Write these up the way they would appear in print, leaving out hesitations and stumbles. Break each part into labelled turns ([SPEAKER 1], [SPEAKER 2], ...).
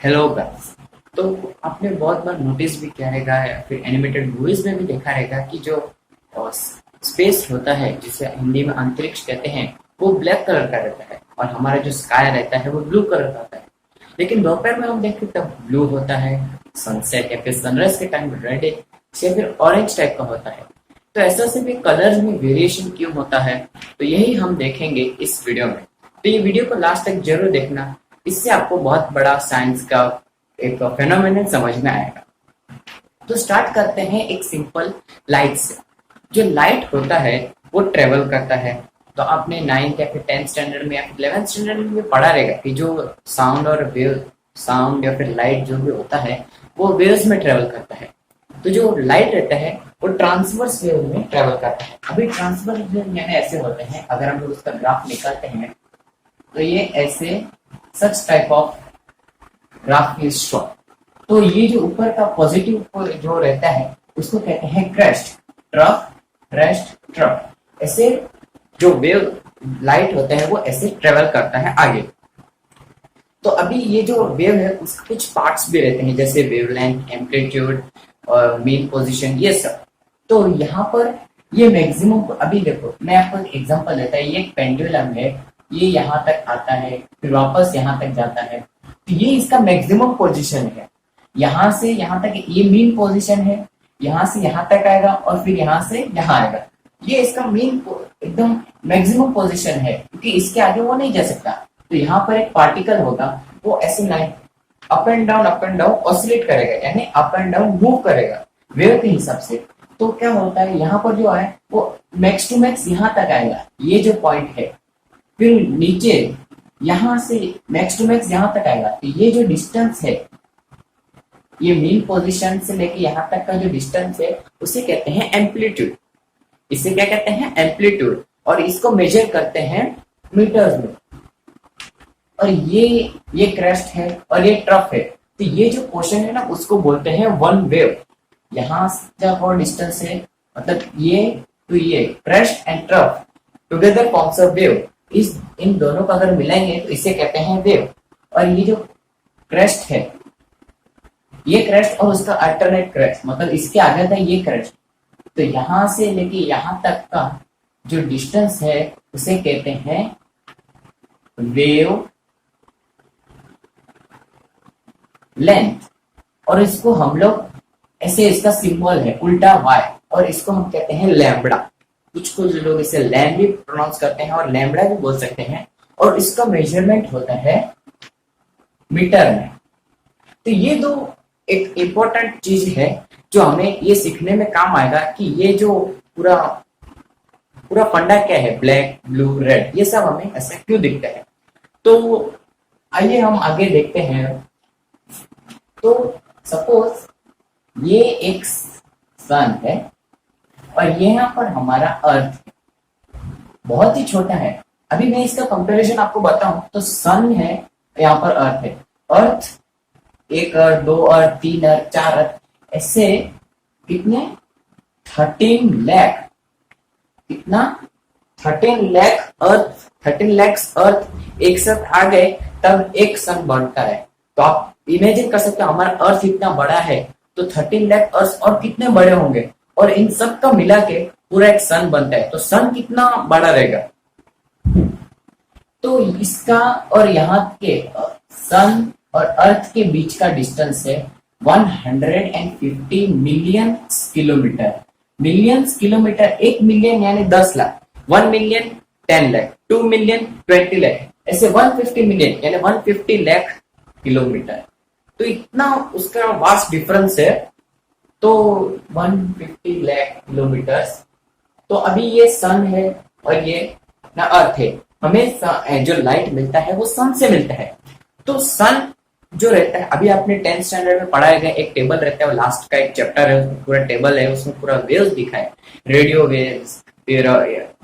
[SPEAKER 1] Hello guys. तो आपने बहुत बार नोटिस भी किया रहेगा या फिर एनिमेटेड मूवीज में भी देखा रहेगा कि जो स्पेस होता है जिसे हिंदी में अंतरिक्ष कहते हैं वो ब्लैक कलर का रहता है और हमारा जो स्काई रहता है वो ब्लू कलर का होता है। लेकिन दोपहर में हम देखते तब ब्लू होता है, सनसेट या फिर सनराइज के टाइम रेड या फिर ऑरेंज टाइप का होता है। तो ऐसा से भी कलर्स में वेरिएशन क्यों होता है, तो यही हम देखेंगे इस वीडियो में। तो ये वीडियो को लास्ट तक जरूर देखना, इससे आपको बहुत बड़ा साइंस का एक फेनोमेनन समझ में आएगा। तो स्टार्ट करते हैं एक सिंपल लाइट से। जो लाइट होता है वो ट्रेवल करता है। तो आपने 9th या फिर 10th स्टैंडर्ड में या फिर 11th स्टैंडर्ड में भी पढ़ा रहेगा कि जो साउंड और वेव, साउंड या फिर लाइट जो भी होता है वो वेव्स में ट्रेवल करता है। तो जो लाइट रहता है वो ट्रांसवर्स वेव में ट्रेवल करता है। अभी ट्रांसवर्स वेव यानी ऐसे होते हैं, अगर हम लोग उसका ग्राफ निकालते हैं तो ये ऐसे such type of graph is shot. तो ये जो ऊपर का पॉजिटिव जो रहता है उसको कहते हैं क्रेस्ट, ट्रफ, क्रेस्ट, ट्रफ। ऐसे जो वेव लाइट होता है वो ऐसे ट्रेवल करता है आगे। तो अभी ये जो वेव है उसके कुछ पार्ट्स भी रहते हैं जैसे वेवलेंथ, एम्पलीट्यूड और मीन पोजीशन, ये सब। तो यहाँ पर ये मैक्सिमम, अभी देखो मैं आपको एक एग्जांपल देता है। ये एक पेंडुलम है, ये यहाँ तक आता है फिर वापस यहाँ तक जाता है। तो ये इसका मैक्सिमम पोजीशन है। यहाँ से यहाँ तक ये मीन पोजीशन है, यहाँ से यहाँ तक आएगा और फिर यहाँ से यहाँ आएगा। ये इसका मीन एकदम मैक्सिमम पोजीशन है क्योंकि इसके आगे वो नहीं जा सकता। तो यहाँ पर एक पार्टिकल होगा, वो ऐसे line up and down oscillate करेगा, यानी अप एंड डाउन मूव करेगा वेव के हिसाब से। तो क्या होता है, यहाँ पर जो है वो मैक्स टू मैक्स यहाँ तक आएगा, ये जो पॉइंट है। फिर नीचे यहां से मैक्स टू मैक्स यहां तक आएगा। तो ये जो डिस्टेंस है, ये मीन पोजीशन से लेके यहां तक का जो डिस्टेंस है उसे कहते हैं एम्पलीट्यूड। इसे क्या कहते हैं, एम्पलीट्यूड। और इसको मेजर करते हैं मीटर्स में। और ये क्रेस्ट है और ये ट्रफ है। तो ये जो पोर्शन है ना उसको बोलते हैं वन वेव। यहां तक और डिस्टेंस है, मतलब ये तो ये crest and trough together forms a wave. इन दोनों को अगर मिलाएंगे तो इसे कहते हैं वेव। और ये जो क्रेस्ट है, ये क्रेस्ट और उसका अल्टरनेट क्रेस्ट, मतलब इसके आगे था ये क्रेस्ट। तो यहां से लेके यहां तक का जो डिस्टेंस है उसे कहते हैं वेव लेंथ। और इसको हम लोग ऐसे, इसका सिंबल है उल्टा वाई, और इसको हम कहते हैं लैम्बडा। कुछ लोग इसे लैम भी प्रोनाउंस करते हैं और लैम्बडा भी बोल सकते हैं। और इसका मेजरमेंट होता है मीटर में। तो ये दो एक इम्पोर्टेंट चीज है जो हमें ये सीखने में काम आएगा कि ये जो पूरा पूरा फंडा क्या है, ब्लैक, ब्लू, रेड, ये सब हमें ऐसे क्यों दिखता है। तो आइए हम आगे देखते हैं। तो सपोज ये एक सन है और ये यहाँ पर हमारा अर्थ बहुत ही छोटा है। अभी मैं इसका कंपैरिजन आपको बताऊं तो सन है, यहाँ पर अर्थ है। अर्थ, एक अर्थ, दो अर्थ, तीन अर्थ, चार अर्थ, ऐसे कितने 13 लाख, कितना 13 लाख अर्थ, 13 लाख अर्थ एक साथ आ गए तब एक सन बनता है। तो आप इमेजिन कर सकते हो हमारा अर्थ इतना बड़ा है तो 13 लाख अर्थ और कितने बड़े होंगे, और इन सब का मिला के पूरा एक सन बनता है। तो सन कितना बड़ा रहेगा। तो इसका और यहाँ के सन और अर्थ के बीच का डिस्टेंस है 150 million kilometre. Millions kilometre, 1 million यानी 10 लाख, 1 मिलियन 10 लाख, 2 मिलियन 20 लाख, ऐसे 150 मिलियन यानी 150 लाख किलोमीटर। तो इतना उसका वास्ट डिफरेंस है। तो 150 लाख किलोमीटर्स। तो अभी ये सन है और ये ना अर्थ है। हमें जो लाइट मिलता है वो सन से मिलता है। तो सन जो रहता है, अभी आपने 10th स्टैंडर्ड में पढ़ाया गया, एक टेबल रहता है, वो लास्ट का एक चैप्टर है, उसमें पूरा टेबल है, उसमें पूरा वेव्स दिखा है। रेडियो वेव्स, फिर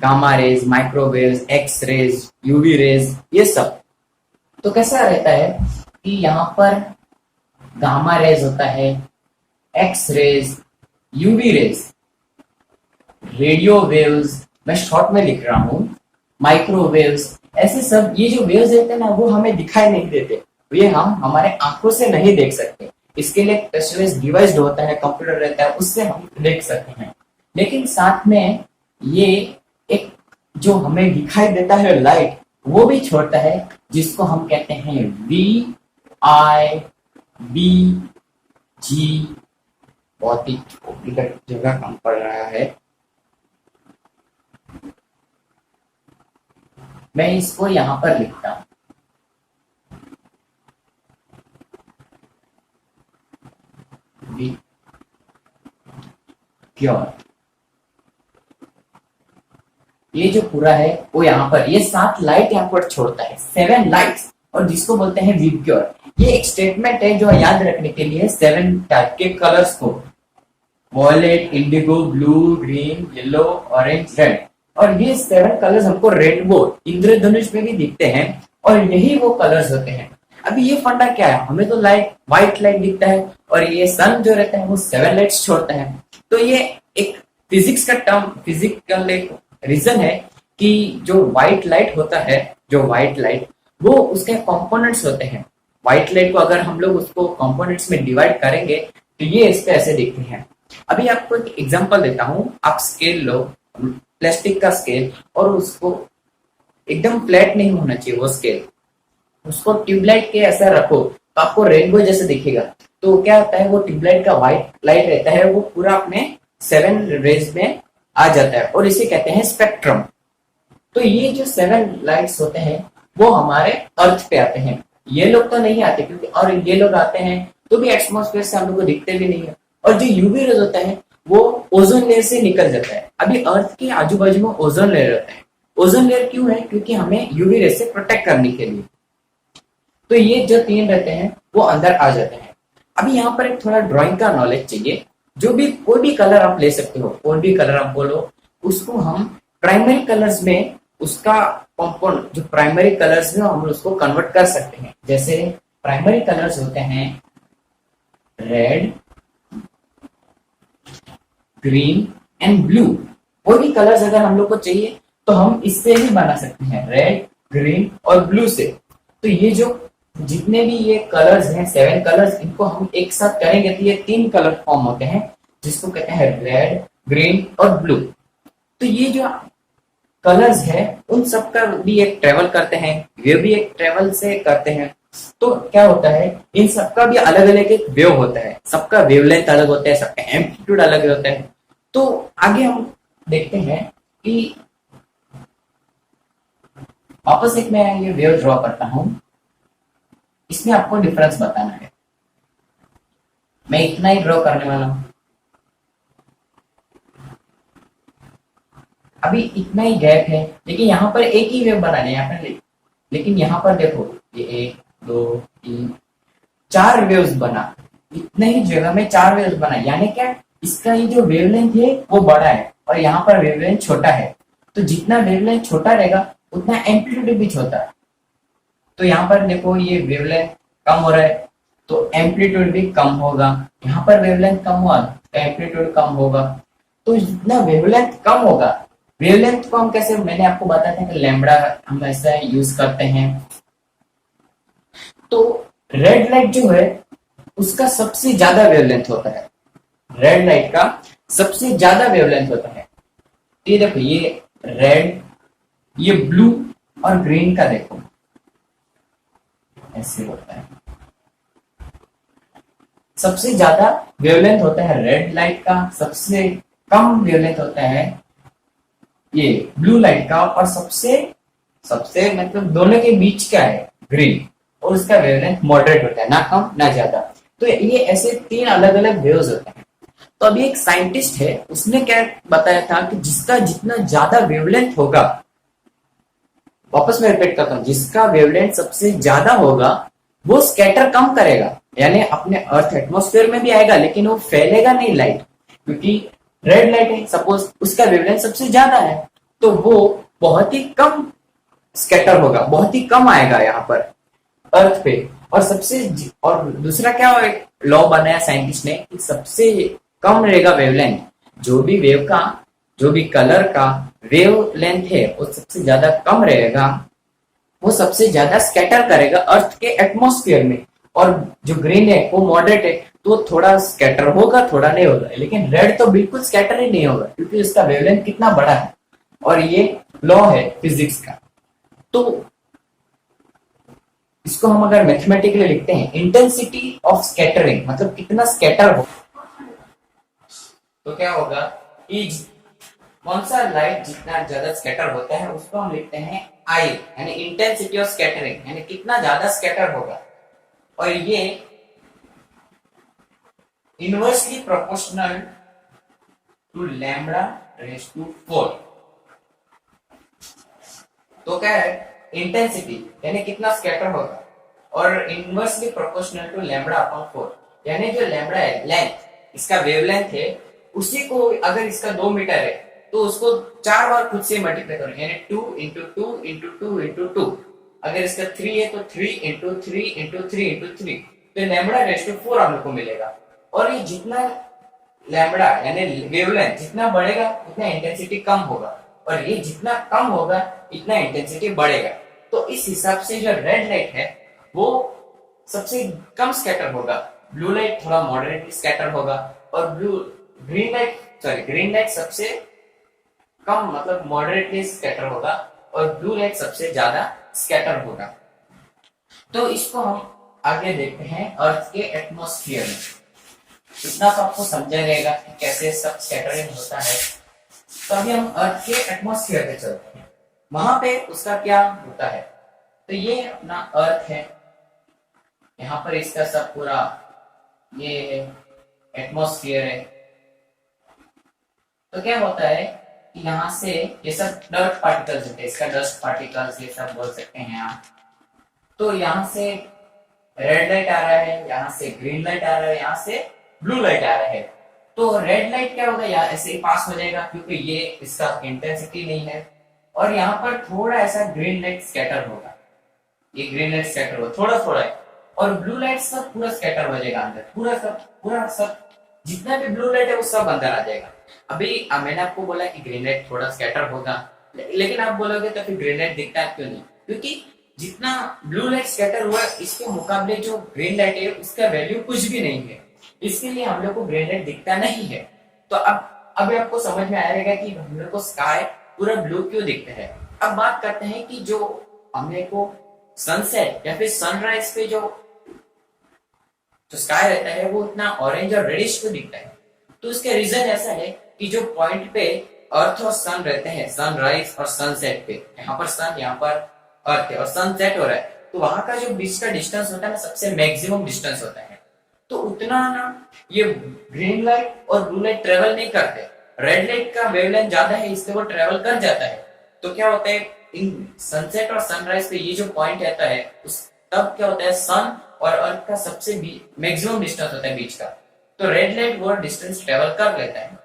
[SPEAKER 1] gamma rays, microwaves, x rays, UV rays, ये सब। तो कैसा रहता है कि यहाँ पर गामा रेज होता है, x rays, UV rays, radio waves, मैं शॉर्ट में लिख रहा हूं, माइक्रोवेव्स, ऐसे सब। ये जो वेव्स रहते हैं ना वो हमें दिखाई नहीं देते, ये हम हमारे आंखों से नहीं देख सकते। इसके लिए स्पेशलाइज्ड डिवाइस होता है, कंप्यूटर रहता है, उससे हम देख सकते हैं। लेकिन साथ में ये एक जो हमें दिखाई देता है लाइट, वो भी छोड़ता है, जिसको हम कहते हैं VIBG। बहुत ही कॉम्प्लिकेटेड जगह काम पड़ रहा है। मैं इसको यहां पर लिखता हूं, क्योर। ये जो पूरा है वो यहाँ पर ये 7 लाइट यहाँ पर छोड़ता है, 7 लाइट्स, और जिसको बोलते हैं विबग्योर। ये एक स्टेटमेंट है जो याद रखने के लिए 7 टाइप के कलर्स को, violet, indigo, blue, green, yellow, orange, red, और ये 7 कलर्स हमको रेनबो इंद्रधनुष में भी दिखते हैं, और यही वो कलर्स होते हैं। अभी ये फंडा क्या है, हमें तो लाइट व्हाइट लाइट दिखता है, और ये सन जो रहता है वो 7 लाइट्स छोड़ता है। तो ये एक फिजिक्स का टर्म, फिजिकल एक रीजन है कि जो व्हाइट लाइट होता है, जो व्हाइट लाइट वो उसके कंपोनेंट्स होते हैं। व्हाइट लाइट को अगर हम लोग उसको कंपोनेंट्स में डिवाइड करेंगे तो ये इस पे ऐसे दिखते हैं। अभी आपको एक एग्जांपल देता हूं। आप स्केल लो, प्लास्टिक का स्केल, और उसको एकदम फ्लैट नहीं होना चाहिए वो स्केल, उसको ट्यूबलाइट के ऐसा रखो तो आपको रेनबो जैसे दिखेगा। तो क्या होता है, वो ट्यूबलाइट का व्हाइट लाइट रहता है, वो पूरा अपने 7 रेज में आ जाता है, और इसे कहते हैं स्पेक्ट्रम। तो ये जो 7 लाइट्स होते हैं वो हमारे अर्थ पे आते हैं। ये लोग तो नहीं आते, क्योंकि और ये लोग आते हैं तो भी एटमॉस्फेयर से हम लोग को दिखते भी नहीं है। और जो यूवी रेज होता है वो ओजोन लेयर से निकल जाता है। अभी अर्थ के आजू बाजू में ओजोन लेयर होता है। ओजोन लेयर क्यों है, क्योंकि हमें यूवी रेज से प्रोटेक्ट करने के लिए। तो ये जो 3 रहते हैं वो अंदर आ जाते हैं। अभी यहाँ पर एक थोड़ा ड्राइंग का नॉलेज चाहिए। जो भी कोई भी कलर आप ले सकते हो, कोई भी कलर आप बोलो, उसको हम प्राइमरी कलर्स में उसका कंपाउंड, जो प्राइमरी कलर्स में हम उसको कन्वर्ट कर सकते हैं। जैसे प्राइमरी कलर्स होते हैं रेड, ग्रीन एंड ब्लू। कोई भी कलर्स अगर हम लोग को चाहिए तो हम इससे ही बना सकते हैं, रेड, ग्रीन और ब्लू से। तो ये जो जितने भी ये कलर्स हैं, 7 कलर्स, इनको हम एक साथ करेंगे तो ये 3 कलर फॉर्म होते हैं, जिसको कहते हैं रेड, ग्रीन और ब्लू। तो ये जो कलर्स है उन सब का भी एक ट्रेवल करते हैं, वे भी एक ट्रेवल से करते हैं। तो क्या होता है, इन सबका भी अलग अलग एक वेव होता है, सबका वेवलेंथ अलग होता है, सबका एम्पलीट्यूड अलग होता है। तो आगे हम देखते हैं कि वापस एक मैं ये वेव ड्रॉ करता हूं, इसमें आपको डिफरेंस बताना है। मैं इतना ही ड्रॉ करने वाला हूं, अभी इतना ही गैप है, लेकिन यहाँ पर एक ही वेव बनाने है यहाँ पर। लेकिन यहाँ पर देखो, ये 1 2 3 4 वेव्स बना, इतने ही जगह में 4 वेव्स बना, यानी क्या, इसका ये जो वेवलेंथ है वो बड़ा है और यहाँ पर वेवलेंथ छोटा है। तो जितना वेवलेंथ छोटा रहेगा उतना एम्पलीट्यूड भी छोटा है। तो यहाँ पर देखो ये वेवलेंथ कम हो रहा है तो एम्पलीट्यूड भी कम होगा, यहाँ पर वेवलेंथ कम हुआ तो एम्पलीट्यूड कम होगा। तो जितना वेवलेंथ कम होगा, वेवलेंथ को हम कैसे, मैंने आपको बताया था कि लैम्बडा हम ऐसा यूज करते हैं। तो रेड लाइट जो है उसका सबसे ज्यादा वेवलेंथ होता है, रेड लाइट का सबसे ज्यादा वेवलेंथ होता है। ये देखो, ये रेड, ये ब्लू और ग्रीन का देखो ऐसे होता है। सबसे ज्यादा वेवलेंथ होता है रेड लाइट का, सबसे कम वेवलेंथ होता है ये ब्लू लाइट का, और सबसे सबसे मतलब दोनों के बीच का है ग्रीन, और उसका वेवलेंथ मॉडरेट होता है, ना कम ना ज्यादा। तो ये ऐसे 3 अलग अलग वेव्स होते हैं। तो अभी एक साइंटिस्ट है, उसने क्या बताया था कि जिसका जितना ज्यादा वेवलेंथ होगा, वापस मैं रिपीट करता हूं, जिसका वेवलेंथ सबसे ज्यादा होगा वो स्कैटर कम करेगा, यानी अपने अर्थ एटमॉस्फेयर में भी आएगा लेकिन वो फैलेगा नहीं लाइट, क्योंकि रेड लाइट है सपोज, उसका वेवलेंथ सबसे ज्यादा है तो वो बहुत ही कम स्कैटर होगा, बहुत ही कम आएगा यहाँ पर अर्थ पे। और दूसरा क्या लॉ बनाया साइंटिस्ट ने कि सबसे कम रहेगा वेवलेंथ, जो भी वेव का, जो भी कलर का वेव लेंथ है वो सबसे ज्यादा कम रहेगा, वो सबसे ज्यादा स्कैटर करेगा अर्थ के एटमॉस्फेयर में, और जो ग्रीन है वो मॉडरेट है, तो थोड़ा स्कैटर होगा थोड़ा नहीं होगा। लेकिन रेड तो बिल्कुल स्कैटर ही नहीं होगा, क्योंकि उसका वेवलेंथ कितना बड़ा है, और ये लॉ है फिजिक्स का। तो इसको हम अगर मैथमेटिकली लिखते हैं, इंटेंसिटी ऑफ स्कैटरिंग, मतलब कितना स्कैटर हो, तो क्या होगा कि कौन सा लाइट जितना ज्यादा स्कैटर होता है उसको हम लिखते हैं आई, यानी इंटेंसिटी ऑफ स्कैटरिंग, यानी कितना ज्यादा स्कैटर होगा। और ये inversely proportional to lambda raise to 4। तो क्या है, इंटेंसिटी यानी कितना स्कैटर होगा, और inversely proportional to lambda upon 4, यानी जो लैम्बडा है लेंथ, इसका वेवलेंथ है, उसी को अगर इसका 2 मीटर है तो उसको 4 बार खुद से मल्टीप्लाई करो, यानी 2 इंटू 2 इंटू 2 इंटू 2। अगर इसका 3 है तो 3 इंटू 3 इंटू 3 इंटू 3, तो लैम्बडा रेज़ टू 4 हम लोग को मिलेगा। और ये जितना लैम्बडा यानी वेवलेंथ जितना बढ़ेगा उतना इंटेंसिटी कम होगा, और ये जितना कम होगा इतना इंटेंसिटी बढ़ेगा। तो इस हिसाब से जो रेड लाइट है वो सबसे कम स्कैटर होगा, ब्लू लाइट थोड़ा मॉडरेटली स्कैटर होगा, और ग्रीन लाइट सबसे कम मतलब मॉडरेटली स्कैटर होगा, और ब्लू लाइट सबसे ज्यादा स्कैटर होगा। तो इसको हम आगे देखते हैं अर्थ के एटमॉस्फेयर में। इतना तो आपको समझा रहेगा कि कैसे सब स्कैटरिंग होता है। तो अभी हम अर्थ के एटमॉस्फेयर पे चलते हैं, वहां पे उसका क्या होता है। तो ये अपना अर्थ है, यहाँ पर इसका सब पूरा ये एटमॉस्फेयर है। तो क्या होता है कि यहाँ से ये सब डस्ट पार्टिकल्स होते हैं, इसका डस्ट पार्टिकल्स ये सब बोल सकते हैं आप। तो यहाँ से रेड लाइट आ रहा है, यहाँ से ग्रीन लाइट आ रहा है, यहाँ से ब्लू लाइट आ रहा है। तो रेड लाइट क्या होगा, यहाँ ऐसे ही पास हो जाएगा क्योंकि ये इसका इंटेंसिटी नहीं है, और यहाँ पर थोड़ा ऐसा ग्रीन लाइट स्कैटर होगा, ये ग्रीन लाइट स्कैटर होगा थोड़ा थोड़ा है, और ब्लू लाइट सब पूरा स्कैटर हो जाएगा अंदर, पूरा सब जितना भी ब्लू लाइट है वो सब अंदर आ जाएगा। अभी मैंने आपको बोला कि ग्रीन लाइट थोड़ा स्कैटर होगा, लेकिन आप बोलोगे तो फिर ग्रीन लाइट दिखता है क्यों नहीं, क्योंकि जितना ब्लू लाइट स्कैटर हुआ इसके मुकाबले जो ग्रीन लाइट है उसका वैल्यू कुछ भी नहीं है, इसके लिए हम लोग को ग्रीन लाइट दिखता नहीं है। तो अब अभी आपको समझ में आएगा कि हम लोग को स्काई पूरा ब्लू क्यों दिखता है। अब बात करते हैं कि जो हमने को सनसेट या फिर सनराइज पे जो स्काई रहता है वो इतना ऑरेंज और रेडिश क्यों दिखता है। तो इसका रीजन ऐसा है कि जो पॉइंट पे अर्थ और सन रहते हैं, सनराइज और सनसेट पे, यहाँ पर सन यहाँ पर अर्थ है और सनसेट हो रहा है, तो वहां का जो बीच का डिस्टेंस होता है ना सबसे मैक्सिमम डिस्टेंस होता है। तो उतना ना ये ग्रीन लाइट और ब्लू लाइट ट्रेवल नहीं करते, रेड लाइट का वेवलेंथ ज्यादा है इसलिए वो ट्रेवल कर जाता है। तो क्या होता है इन सनसेट और सनराइज पे ये जो पॉइंट रहता है उस तब क्या होता है सन और अर्थ का सबसे मैक्सिमम डिस्टेंस होता है बीच का, तो रेड लाइट वो डिस्टेंस ट्रेवल कर लेता है,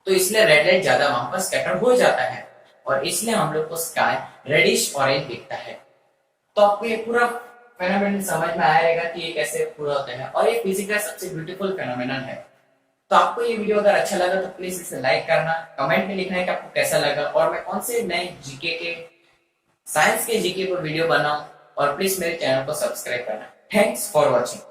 [SPEAKER 1] तो इसलिए रेड लाइट ज्यादा वहां पर स्कैटर हो जाता है, और इसलिए हम लोग को स्काई रेडिश ऑरेंज दिखता है। तो आपको ये पूरा फेनोमेनन समझ में आएगा कि ये कैसे पूरा होता है, और ये फिजिक्स का सबसे ब्यूटीफुल फेनोमेनन है। तो आपको ये वीडियो अगर अच्छा लगा तो प्लीज इसे लाइक करना, कमेंट में लिखना है कि आपको कैसा लगा, और मैं कौन से नए जीके के साइंस के जीके पर वीडियो बनाऊं, और प्लीज मेरे चैनल को सब्सक्राइब करना। Thanks for watching.